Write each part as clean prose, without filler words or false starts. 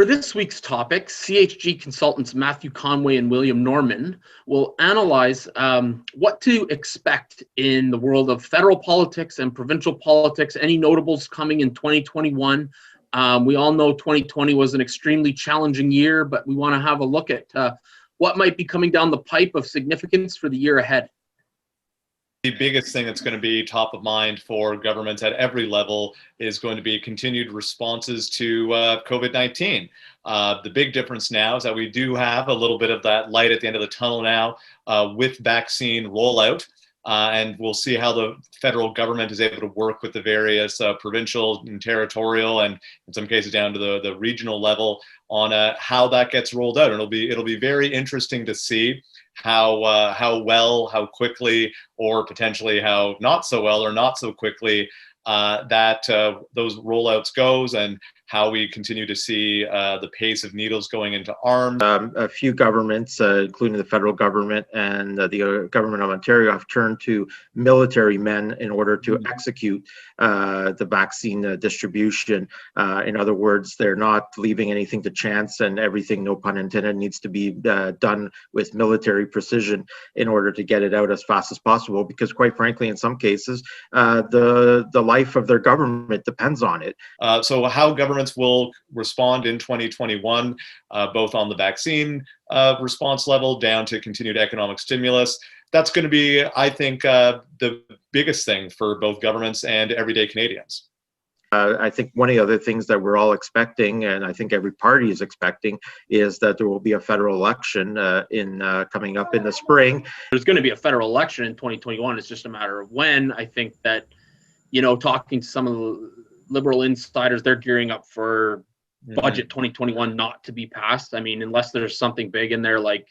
For this week's topic, CHG consultants Matthew Conway and William Norman will analyze what to expect in the world of federal politics and provincial politics, any notables coming in 2021. We all know 2020 was an extremely challenging year, but we want to have a look at what might be coming down the pipe of significance for the year ahead. The biggest thing that's going to be top of mind for governments at every level is going to be continued responses to COVID-19. The big difference now is that we do have a little bit of that light at the end of the tunnel now with vaccine rollout. And we'll see how the federal government is able to work with the various provincial and territorial, and in some cases down to the regional level, on how that gets rolled out. And it'll be very interesting to see how well, how quickly, or potentially how not so well or not so quickly that those rollouts goes, and how we continue to see the pace of needles going into arms. A few governments, including the federal government and the government of Ontario, have turned to military men in order to execute the vaccine distribution. In other words, they're not leaving anything to chance, and everything, no pun intended, needs to be done with military precision in order to get it out as fast as possible, because quite frankly, in some cases, the life of their government depends on it. So how governments will respond in 2021, both on the vaccine response level down to continued economic stimulus. That's going to be, I think, the biggest thing for both governments and everyday Canadians. I think one of the other things that we're all expecting, and I think every party is expecting, is that there will be a federal election coming up in the spring. There's going to be a federal election in 2021. It's just a matter of when. I think that, talking to some of the Liberal insiders, they're gearing up for budget 2021 not to be passed. I mean, unless there's something big in there like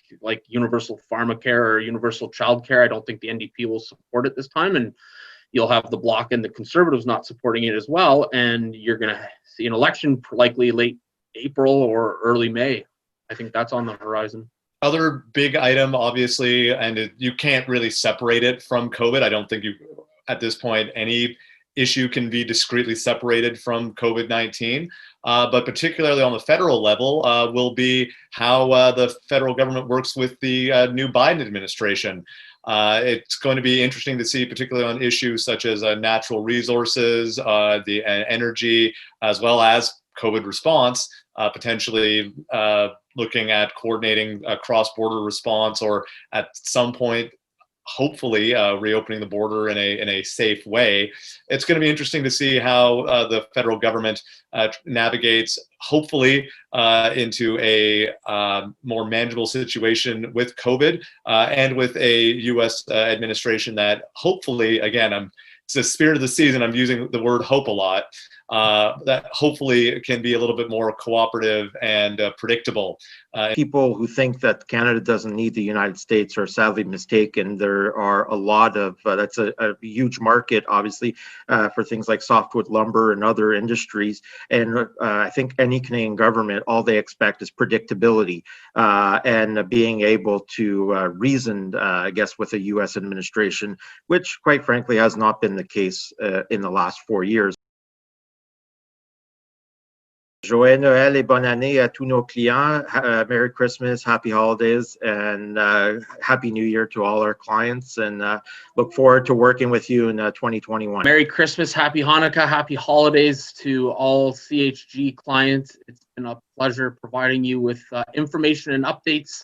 universal pharmacare or universal childcare, I don't think the NDP will support it this time. And you'll have the Bloc and the Conservatives not supporting it as well. And you're going to see an election likely late April or early May. I think that's on the horizon. Other big item, obviously, and you can't really separate it from COVID. I don't think at this point, any issue can be discreetly separated from COVID-19, but particularly on the federal level will be how the federal government works with the new Biden administration. It's going to be interesting to see, particularly on issues such as natural resources, the energy, as well as COVID response, potentially looking at coordinating a cross-border response, or at some point hopefully reopening the border in a safe way. It's going to be interesting to see how the federal government navigates, hopefully, into a more manageable situation with COVID and with a U.S. Administration that hopefully, again, it's the spirit of the season, I'm using the word hope a lot, that hopefully can be a little bit more cooperative and predictable. People who think that Canada doesn't need the United States are sadly mistaken. There are a lot of, that's a huge market, obviously, for things like softwood lumber and other industries. And I think any Canadian government, all they expect is predictability and being able to reason, I guess, with a U.S. administration, which quite frankly has not been the case in the last 4 years. Joyeux Noël et bonne année à tous nos clients. Merry Christmas, happy holidays, and happy New Year to all our clients, and look forward to working with you in 2021. Merry Christmas, happy Hanukkah, happy holidays to all CHG clients. It's been a pleasure providing you with information and updates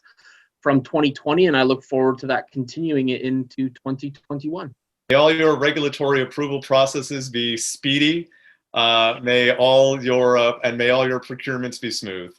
from 2020, and I look forward to that continuing it into 2021. May all your regulatory approval processes be speedy. May all your procurements be smooth.